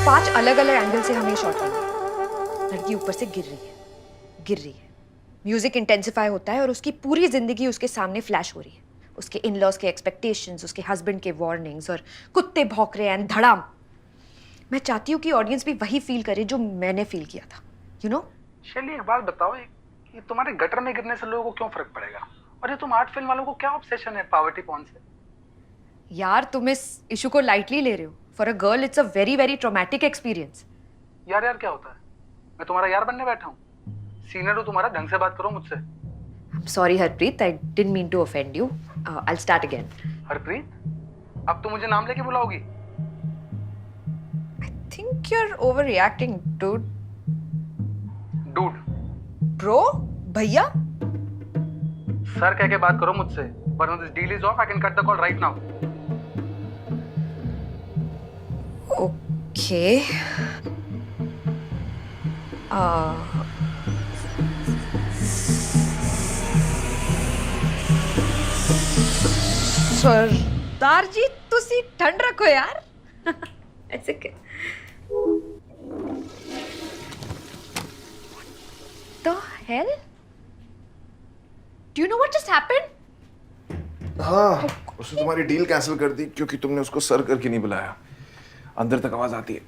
5 अलग अलग एंगल से हमें शॉट लेना है। लड़की ऊपर से गिर रही है। म्यूजिक इंटेंसिफाई होता है और उसकी पूरी जिंदगी उसके सामने फ्लैश हो रही है। उसके इन-लॉज के एक्सपेक्टेशंस, उसके हस्बैंड के वार्निंग्स और कुत्ते भौंक रहे हैं धड़ाम। मैं चाहती हूँ कि ऑडियंस भी वही फील करे जो मैंने फील किया था, यू नो? शैली, एक बात बताओ, ये तुम्हारे गटर में गिरने से लोगों को क्यों फर्क पड़ेगा? और ये तुम आर्ट फिल्म वालों को क्या ऑब्सेशन है पावर्टी पॉर्न से? यार तुम इस इशू को लाइटली ले रहे हो। For a girl it's a very very traumatic experience. यार क्या होता है? मैं तुम्हारा यार बनने बैठा हूँ? सीनियर हूँ तुम्हारा, ढंग से बात करो मुझसे। I'm sorry Harpreet, I didn't mean to offend you. I'll start again. Harpreet, अब तुम मुझे नाम लेके बुलाओगी? I think you're overreacting, dude. Dude? Bro? भैया? सर कह के बात करो मुझसे, वरना this deal is of, I can cut the call right now. Okay. सरदार जी तुसी ठंड रखो यार। ऐसे के The hell? Do you know what just happened? हाँ, उसने तुम्हारी डील कैंसिल कर दी क्योंकि तुमने उसको सर करके नहीं बुलाया। अंदर तक आवाज आती है।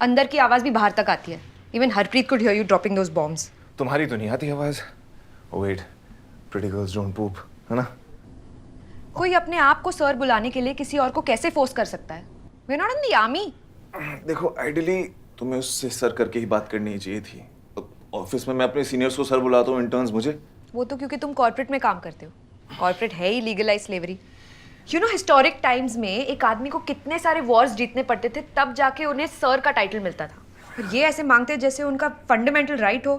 अंदर की आवाज भी बाहर तक आती है। Even Harpreet could hear you dropping those bombs. तुम्हारी तो नहीं आती आवाज। Oh wait, pretty girls don't poop, है ना? कोई अपने आप को सर बुलाने के लिए किसी और को कैसे फोर्स कर सकता है? We're not in the army. देखो, आइडियली तुम्हें उससे सर करके ही बात करनी चाहिए थी। ऑफिस में मैं अपने सीनियर्स को सर बुलाता हूँ, इंटर्न्स मुझे। वो तो क्योंकि तुम कॉर्पोरेट में काम करते हो। कॉर्पोरेट है ही legalise slavery. You know, historic times में एक आदमी को कितने सारे वॉर्स जीतने पड़ते थे, तब जाके उन्हें सर का टाइटल मिलता था। और ये ऐसे मांगते जैसे उनका फंडामेंटल राइट हो।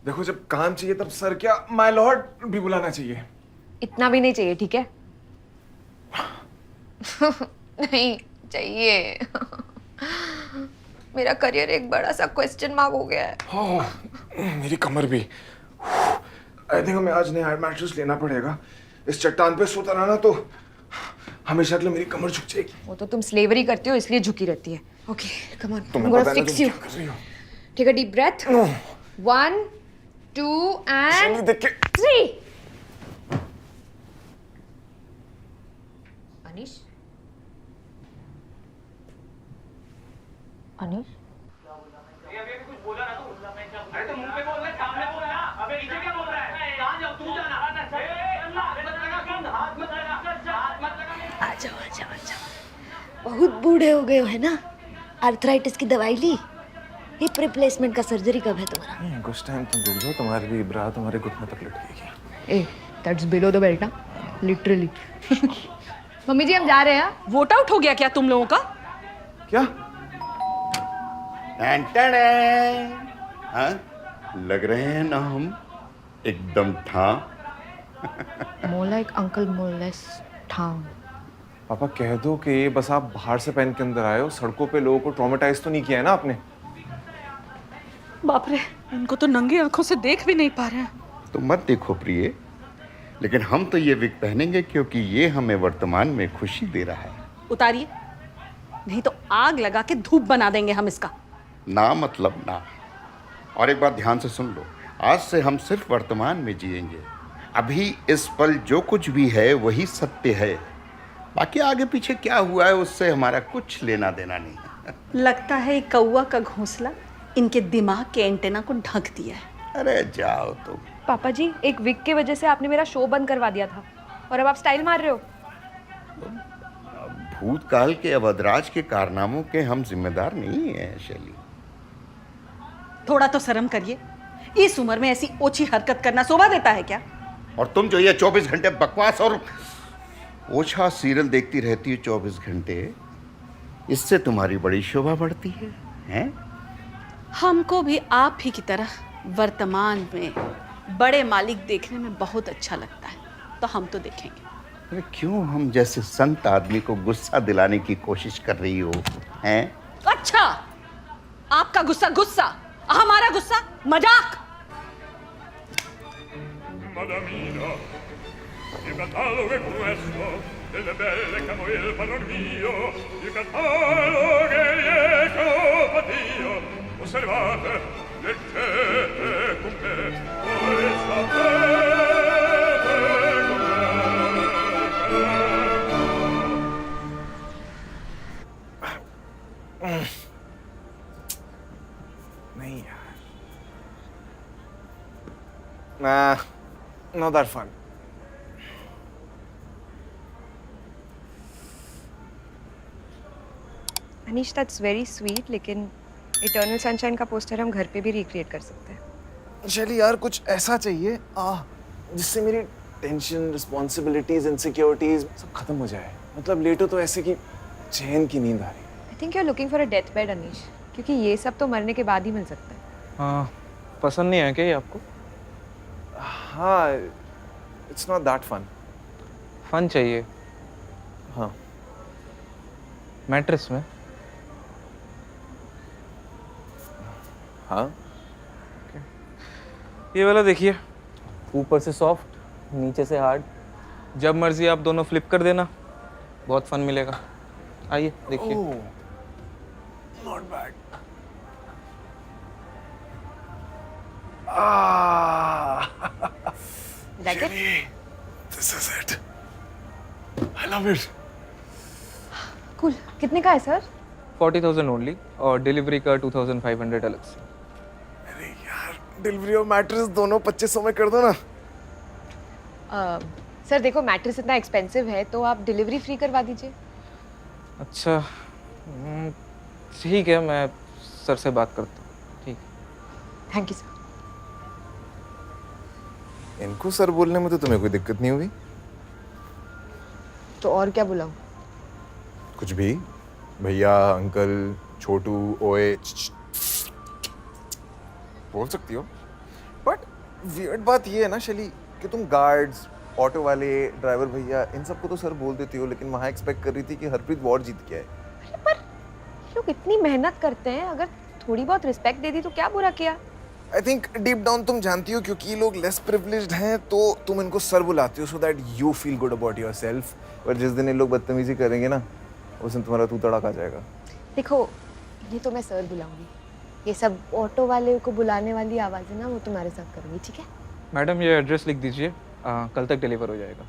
देखो, जब काम चाहिए तब सर क्या माय लॉर्ड भी बुलाना चाहिए। इतना भी नहीं चाहिए, ठीक है? नहीं चाहिए। मेरा करियर एक बड़ा सा क्वेश्चन मार्क हो गया है। हाँ, मेरी कमर भी। आई थिंक हमें आज नया मैट्रेस लेना पड़ेगा। इस चट्टान पे सोता रहना तो हमेशा के लिए मेरी कमर झुक जाएगी। वो तो तुम स्लेवरी करते हो इसलिए झुकी रहती है। ओके, कम ऑन, तुम्हें I'm पता gonna है ना fix तुम you. क्या कर रही हो? Take a deep breath. 1, 2 and देख के 3. अनीश? अनीश? अभी कुछ बोला ना तू? अरे तो मुंह पे बोल रहा है, सामने बोल रहा है। अबे नीचे क्या बोल रहा है? कहां जाओ, तू जाना। हाथ मत लगा। आ जाओ। बहुत बूढ़े हो गए हो, है ना? आर्थराइटिस की दवाई ली? हिप रिप्लेसमेंट का सर्जरी कब है तुम्हारा? कुछ टाइम तुम रुक जाओ, तुम्हारी भी ब्रा तुम्हारे घुटने तक लटकेगी। ए, that's below the belt, literally. Mummy ji, हम जा रहे हैं। वोट आउट हो गया क्या तुम लोगों का? क्या? हाँ? लग रहे हैं ना हम एकदम ठा। More like Uncle Moles Town. पापा कह दो कि बस आप बाहर से पहन के अंदर आए हो, सड़कों पे लोगों को ट्रॉमेटाइज तो नहीं किया है ना आपने? बाप रे, इनको तो नंगी आंखों से देख भी नहीं पा रहे हैं। तो मत देखो प्रिय, लेकिन हम तो ये विग पहनेंगे क्योंकि ये हमें वर्तमान में खुशी दे रहा है। उतारिए, नहीं तो आग लगा के धूप बना देंगे हम इसका। ना मतलब ना। और एक बात ध्यान से सुन लो, आज से हम सिर्फ वर्तमान में जिएंगे। अभी इस पल जो कुछ भी है वही सत्य है। बाकी आगे पीछे क्या हुआ है उससे हमारा कुछ लेना देना नहीं है। लगता है कौवा का घोंसला इनके दिमाग के एंटेना को ढक दिया है। अरे जाओ तुम। पापा जी, एक विग के वजह से आपने मेरा शो बंद करवा दिया था और अब आप स्टाइल मार रहे हो। भूतकाल के अवधराज के कारनामों के हम जिम्मेदार नहीं हैं शैली। थोड़ा तो शर्म करिए। इस उम्र में ऐसी ओछी हरकत करना शोभा देता है क्या? और तुम जो ये 24 घंटे बकवास और ओछा सीरियल देखती रहती हो 24 घंटे, इससे तुम्हारी बड़ी शोभा बढ़ती है, हैं? हमको भी आप ही की तरह वर्तमान में बड़े मालिक देखने में बहुत अच्छा लगता है, तो हम तो देखेंगे। अरे क्यों हम जैसे संत आदमी को गुस्सा दिलाने की कोशिश कर रही हो, हैं? अच्छा, आपका गुस्सा गुस्सा, हमारा गुस्सा मजाक। Madamina, il catalogo è questo, delle belle che a voi il padron mio, il catalogo è lieto, leggete con me, voi sapete नहीं यार. Nah, not that fun. Anish that's very sweet, लेकिन इटर्नल सनशाइन का पोस्टर हम घर पे भी रिक्रिएट कर सकते हैं। शैली यार, कुछ ऐसा चाहिए जिससे मेरी टेंशन, रिस्पॉन्सिबिलिटीज, इनसिक्योरिटीज सब खत्म हो जाए. मतलब लेटो तो ऐसे कि चैन की नींद आ रही. I think you are looking for a death bed Anish, क्योंकि ये सब तो मरने के बाद ही मिल सकता है। हाँ, पसंद नहीं है क्या ये आपको? हाँ, it's not that fun. Fun चाहिए? हाँ. मैट्रेस में? हाँ. ये वाला देखिए, ऊपर से सॉफ्ट, नीचे से हार्ड। जब मर्जी आप दोनों फ्लिप कर देना, बहुत फन मिलेगा। आइए देखिए। Not bad. Like it? This is it. I love it. Cool. कितने का है सर? 40,000 ओनली, और डिलीवरी का 2,500 अलग से। अरे यार, डिलीवरी और मैट्रेस दोनों 2500 में कर दो ना. सर देखो, मैट्रेस इतना एक्सपेंसिव है तो आप डिलीवरी फ्री करवा दीजिए। अच्छा, ठीक है, मैं सर से बात करता हूँ। ठीक। Thank you sir. इनको सर बोलने में तो तुम्हें कोई दिक्कत नहीं हुई? तो और क्या बुलाऊं? कुछ भी. भैया, अंकल, छोटू, ओए बोल सकती हो. बट वियर्ड बात ये है ना शैली, कि तुम गार्ड्स, ऑटो वाले, ड्राइवर भैया, इन सबको तो सर बोल देती हो, लेकिन वहाँ एक्सपेक्ट कर रही थी कि हरप्रीत वॉर जीत के आए. अरे पर लोग इतनी मेहनत करते हैं, अगर थोड़ी बहुत रिस्पेक्ट दे दी तो क्या बुरा किया? आई थिंक डीप डाउन तुम जानती हो, क्योंकि ये लोग लेस प्रिविलेज्ड हैं तो तुम इनको सर बुलाती हो, so that you feel good about yourself. पर जिस दिन ये लोग बदतमीजी करेंगे ना, उस दिन तुम्हारा तू तड़ाक आ जाएगा. देखो, ये तो मैं सर बुलाऊंगी, ये सब ऑटो वाले को बुलाने वाली आवाज़ें ना वो तुम्हारे साथ करूंगी, ठीक है? मैडम, ये एड्रेस लिख दीजिए, कल तक डिलीवर हो जाएगा।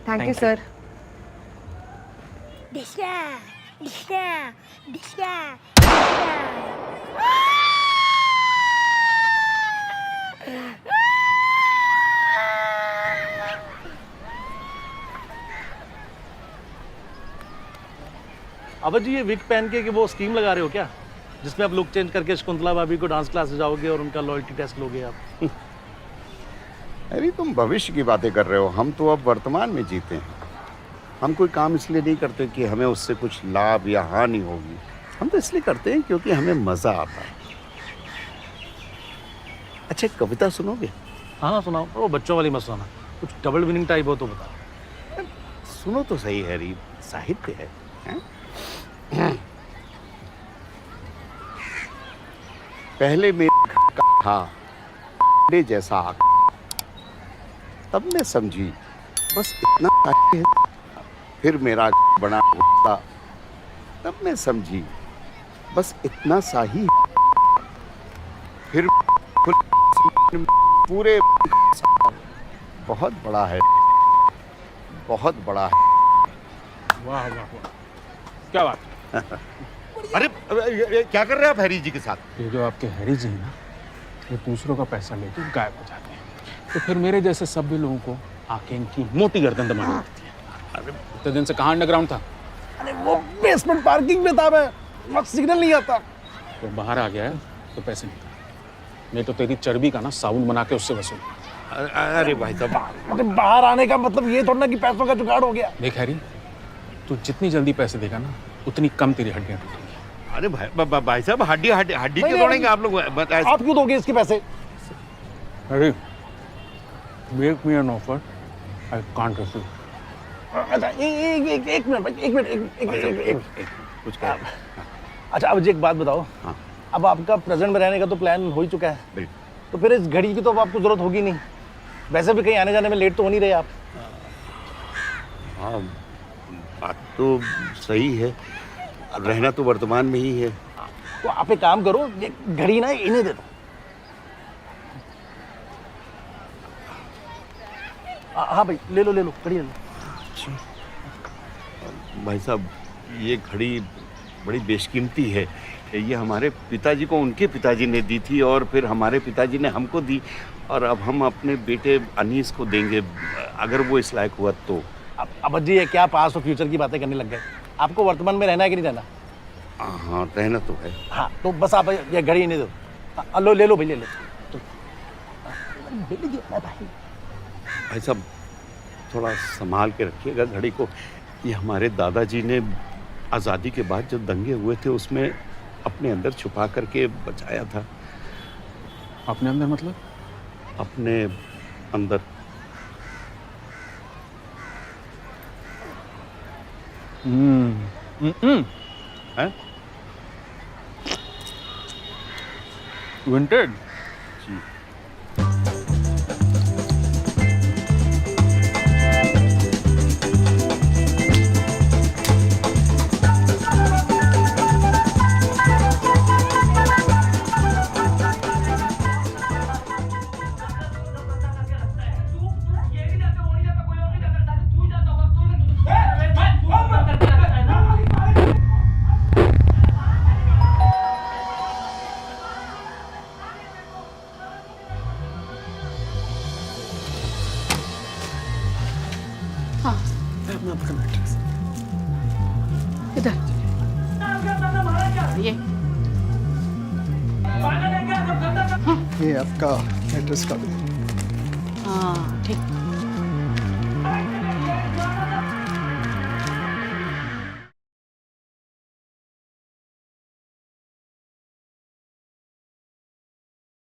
Thank you sir. Disha, Disha, Disha, अब जी ये विग पहन के कि वो स्कीम लगा रहे हो क्या, जिसमें आप लुक चेंज करके शकुंतला भाभी को डांस क्लास जाओगे और उनका लॉयल्टी टेस्ट लोगे आप? अरे तुम भविष्य की बातें कर रहे हो, हम तो अब वर्तमान में जीते हैं। हम कोई काम इसलिए नहीं करते कि हमें उससे कुछ लाभ या हानि होगी, हम तो इसलिए करते हैं क्योंकि हमें मज़ा आता है। अच्छा, एक कविता सुनोगे? हाँ सुनाओ। वो बच्चों वाली मत सुनाना, कुछ डबल मीनिंग टाइप हो तो बताओ। सुनो तो सही हैरी, साहित्य है, हैं? पहले मेरे घर का था जैसा आका, तब मैं समझी बस इतना काफी है। फिर मेरा बना हुआ, तब मैं समझी बस इतना सा ही। फिर पूरे बहुत बड़ा है, बहुत बड़ा है। वाह वाह वाह, क्या बात। अरे ये क्या कर रहे हैं आप हैरी जी के साथ? ये जो आपके हैरी जी हैं ना, ये दूसरों का पैसा लेके गायब हो जाते हैं, तो फिर मेरे जैसे सभ्य लोगों को आके इनकी मोटी गर्दन दबानी पड़ती है। अरे इतने दिन से कहाँ अंडरग्राउंड था? अरे वो बेसमेंट पार्किंग में था मैं, वक्त सिग्नल नहीं आता। तो बाहर आ गया है तो पैसे निकाल, नहीं तो तेरी चर्बी का ना साबुन बना के उससे वसूल। अरे भाई साहब, अरे बाहर आने का मतलब ये थोड़ा ना कि पैसों का जुगाड़ हो गया। देख हैरी, तू जितनी जल्दी पैसे देगा ना, उतनी कम तेरी हड्डियाँ टूटेंगी। अरे भाई साहब, हड्डी हड्डी हड्डी क्यों तोड़ेंगे आप लोग? आप क्यों दोगे इसके पैसे? Harry, make me an offer, I can't refuse. अच्छा एक मिनट, कुछ कह। अच्छा अब जी एक बात बताओ। हाँ। अब आपका प्रेजेंट में रहने का तो प्लान हो ही चुका है, बिल्कुल। तो फिर इस घड़ी की तो अब आपको जरूरत होगी नहीं। वैसे भी कहीं आने जाने में लेट तो हो नहीं रहे आप। हाँ, बात तो सही है, रहना तो वर्तमान में ही है। तो आप एक काम करो, ये घड़ी ना इन्हें दे दो, हाँ भाई ले लो घड़ी ले लो। भाई साहब ये घड़ी बड़ी बेशकीमती है। ये हमारे पिताजी को उनके पिताजी ने दी थी और फिर हमारे पिताजी ने हमको दी और अब हम अपने बेटे अनीस को देंगे अगर वो इस लायक हुआ तो। अब जी ये क्या पास्ट और फ्यूचर की बातें करने लग गए। आपको वर्तमान में रहना है कि नहीं रहना? हाँ रहना तो है। हाँ तो बस आप ये घड़ी नहीं दो। लो ले लो भाई ले लो। भाई साहब थोड़ा संभाल के रखिएगा घड़ी को। ये हमारे दादाजी ने आज़ादी के बाद जो दंगे हुए थे उसमें अपने अंदर छुपा करके बचाया था। अपने अंदर मतलब? अपने अंदर। हैं? विंटेड? जी। इधर ये ये आपका एड्रेस का। हाँ ठीक।